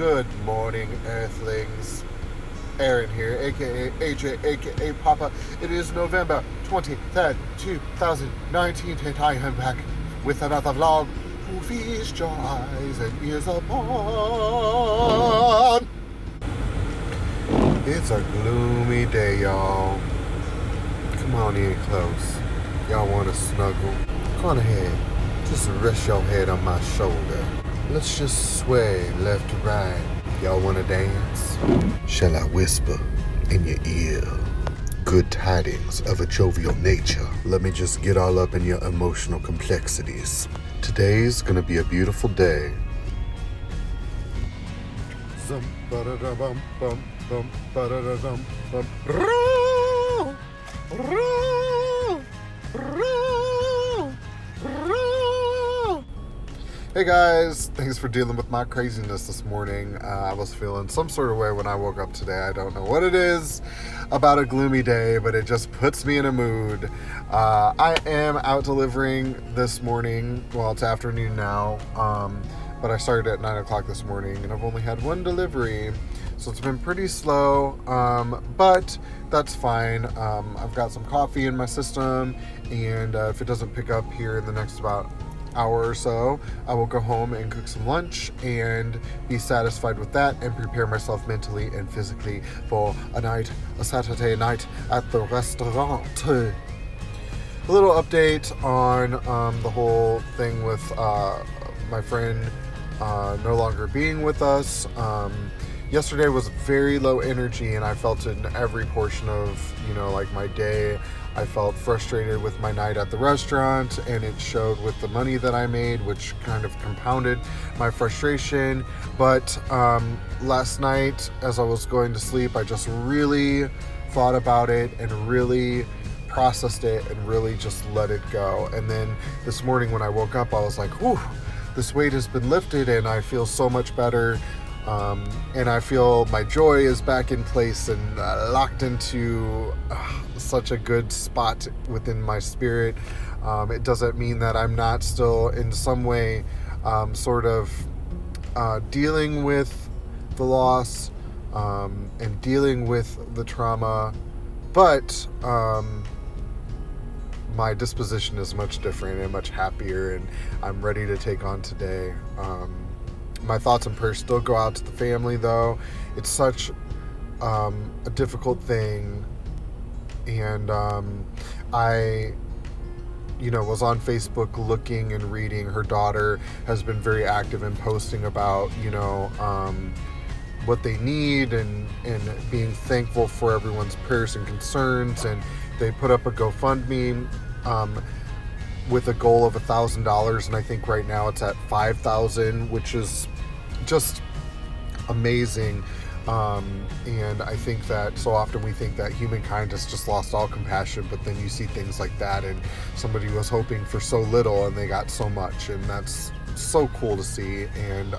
Good morning, Earthlings. Aaron here, aka AJ, aka Papa. It is November 23rd, 2019, and I am back with another vlog to feast your eyes and ears upon. It's a gloomy day, y'all. Come on in close. Y'all want to snuggle? Come on ahead. Just rest your head on my shoulder. Let's just sway left to right. Y'all want to dance? Shall I whisper in your ear good tidings of a jovial nature? Let me just get all up in your emotional complexities. Today's gonna be a beautiful day. Zum ba-da-da-bum bum bum ba-da-da-dum bum. Roll, roll, roll, roll. Hey guys, thanks for dealing with my craziness this morning. I was feeling some sort of way when I woke up today. I don't know what it is about a gloomy day, but it just puts me in a mood. I am out delivering this morning. Well, it's afternoon now, but I started at 9 o'clock this morning and I've only had one delivery. So it's been pretty slow, but that's fine. I've got some coffee in my system, and if it doesn't pick up here in the next about hour or so, I will go home and cook some lunch and be satisfied with that and prepare myself mentally and physically for a Saturday night at the restaurant. A little update on the whole thing with my friend no longer being with us. Yesterday was very low energy, and I felt it in every portion of, like my day. I felt frustrated with my night at the restaurant, and it showed with the money that I made, which kind of compounded my frustration. But last night, as I was going to sleep, I just really thought about it and really processed it and really just let it go. And then this morning when I woke up, I was like, whew, this weight has been lifted and I feel so much better. And I feel my joy is back in place and locked into such a good spot within my spirit. It doesn't mean that I'm not still in some way sort of dealing with the loss and dealing with the trauma, but my disposition is much different and much happier, and I'm ready to take on today. My thoughts and prayers still go out to the family, though. It's such a difficult thing. And I was on Facebook looking and reading. Her daughter has been very active in posting about, what they need and being thankful for everyone's prayers and concerns. And they put up a GoFundMe with a goal of $1,000, and I think right now it's at $5,000, which is just amazing. And I think that so often we think that humankind has just lost all compassion, but then you see things like that, and somebody was hoping for so little and they got so much, and that's so cool to see. And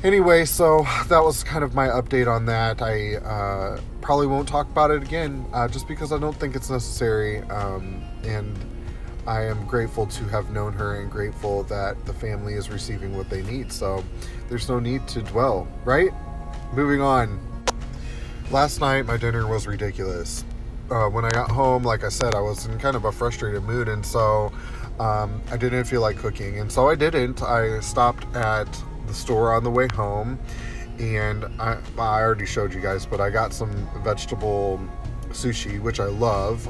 anyway, so that was kind of my update on that. I probably won't talk about it again, just because I don't think it's necessary. And I am grateful to have known her and grateful that the family is receiving what they need. So there's no need to dwell, right? Moving on. Last night, my dinner was ridiculous. When I got home, like I said, I was in kind of a frustrated mood, and so I didn't feel like cooking. And so I didn't. I stopped at the store on the way home, and I already showed you guys, but I got some vegetable sushi, which I love.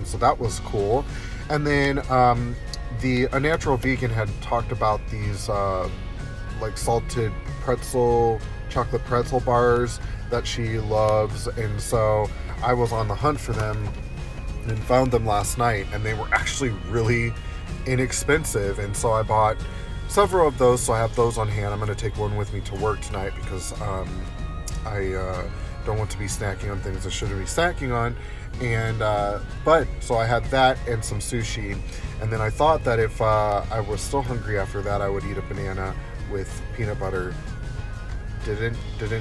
So that was cool. And then A Natural Vegan had talked about these like salted chocolate pretzel bars that she loves, and so I was on the hunt for them and found them last night, and they were actually really inexpensive, and so I bought several of those. So I have those on hand. I'm going to take one with me to work tonight because I don't want to be snacking on things I shouldn't be snacking on. And but so I had that and some sushi, and then I thought that if I was still hungry after that, I would eat a banana with peanut butter. Didn't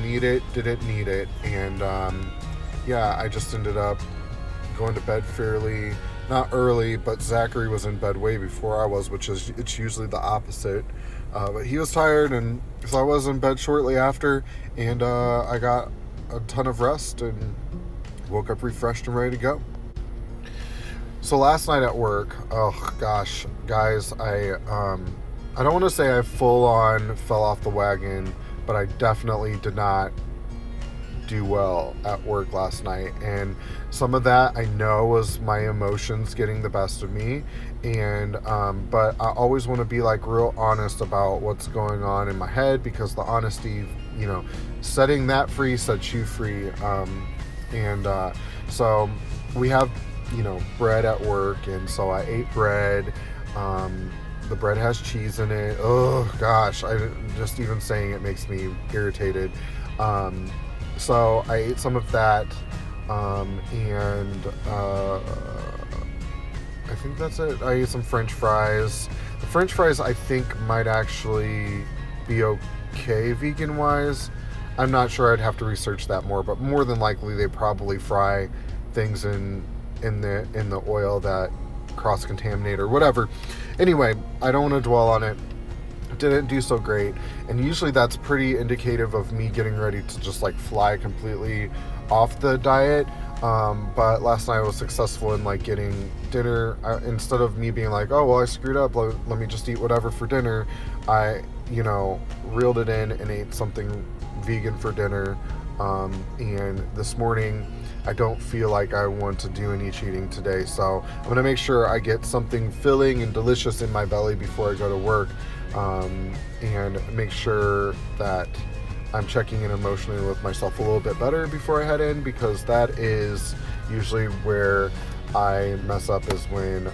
eat it, didn't need it, and I just ended up going to bed fairly not early, but Zachary was in bed way before I was, which is it's usually the opposite. But he was tired, and so I was in bed shortly after, and I got a ton of rest and woke up refreshed and ready to go. So last night at work, oh gosh, guys, I don't want to say I full on fell off the wagon, but I definitely did not do well at work last night, and some of that I know was my emotions getting the best of me, and but I always want to be like real honest about what's going on in my head, because the honesty, setting that free sets you free. And so we have bread at work, and so I ate bread. The bread has cheese in it. Oh gosh, I just even saying it makes me irritated. So I ate some of that, and I think that's it. I ate some French fries. The French fries I think might actually be okay vegan wise. I'm not sure. I'd have to research that more, but more than likely they probably fry things in the oil that cross-contaminate or whatever. Anyway, I don't want to dwell on it. Didn't do so great, and usually that's pretty indicative of me getting ready to just like fly completely off the diet. But last night I was successful in like getting dinner. Instead of me being like, oh well, I screwed up, let me just eat whatever for dinner, I reeled it in and ate something vegan for dinner. And this morning I don't feel like I want to do any cheating today, so I'm gonna make sure I get something filling and delicious in my belly before I go to work, and make sure that I'm checking in emotionally with myself a little bit better before I head in, because that is usually where I mess up, is when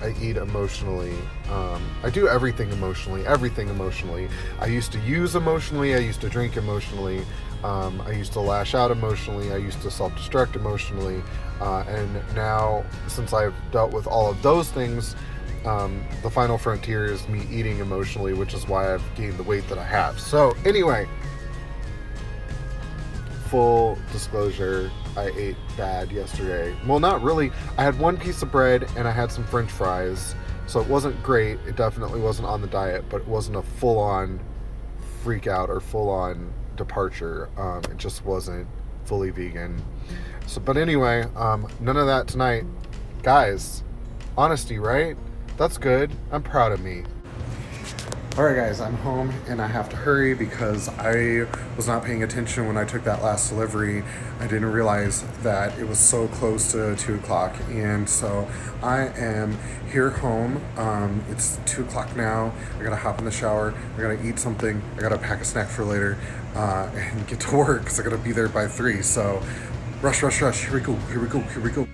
I eat emotionally. I do everything emotionally. I used to use emotionally. I used to drink emotionally. I used to lash out emotionally. I used to self-destruct emotionally. And now, since I've dealt with all of those things, the final frontier is me eating emotionally, which is why I've gained the weight that I have. So anyway, full disclosure, I ate bad yesterday. Well, not really. I had one piece of bread and I had some French fries. So it wasn't great. It definitely wasn't on the diet, but it wasn't a full-on freak out or full-on departure. It just wasn't fully vegan. So, but anyway, none of that tonight. Guys, honesty, right? That's good. I'm proud of me. Alright guys, I'm home and I have to hurry because I was not paying attention when I took that last delivery. I didn't realize that it was so close to 2 o'clock, and so I am here home. It's 2 o'clock now. I gotta hop in the shower, I gotta eat something, I gotta pack a snack for later, and get to work because I gotta be there by 3. So rush, here we go.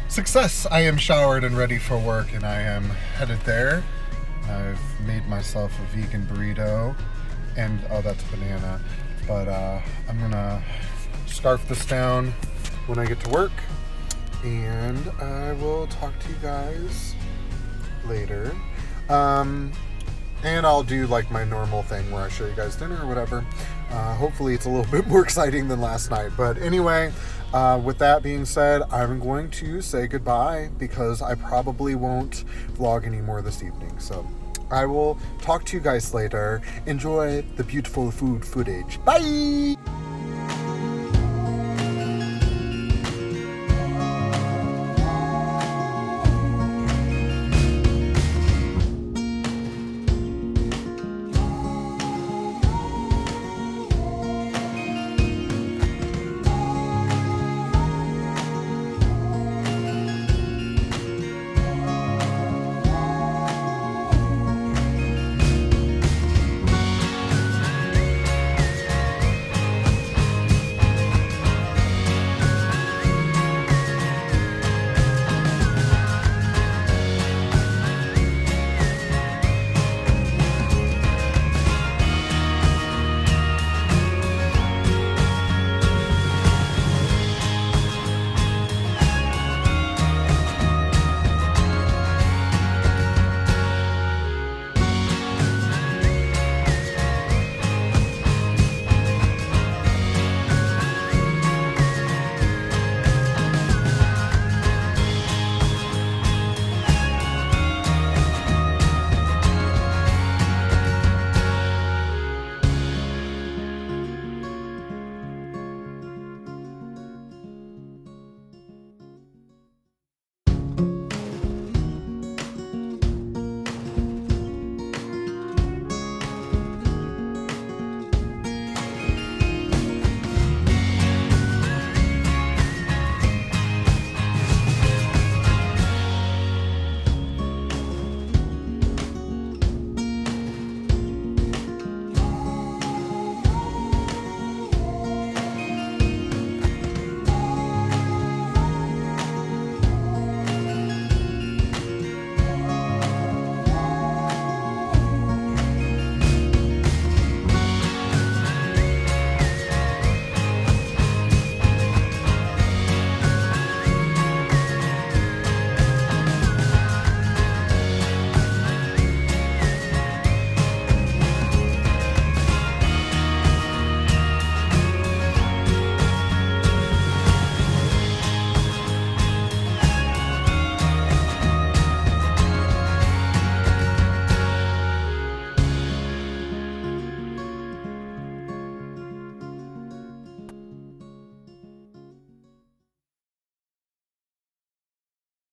Success! I am showered and ready for work, and I am headed there. I've made myself a vegan burrito, and oh, that's a banana, but I'm gonna scarf this down when I get to work, and I will talk to you guys later. And I'll do like my normal thing where I show you guys dinner or whatever. Hopefully it's a little bit more exciting than last night, but anyway, with that being said, I'm going to say goodbye because I probably won't vlog anymore this evening. So I will talk to you guys later. Enjoy the beautiful food footage. Bye!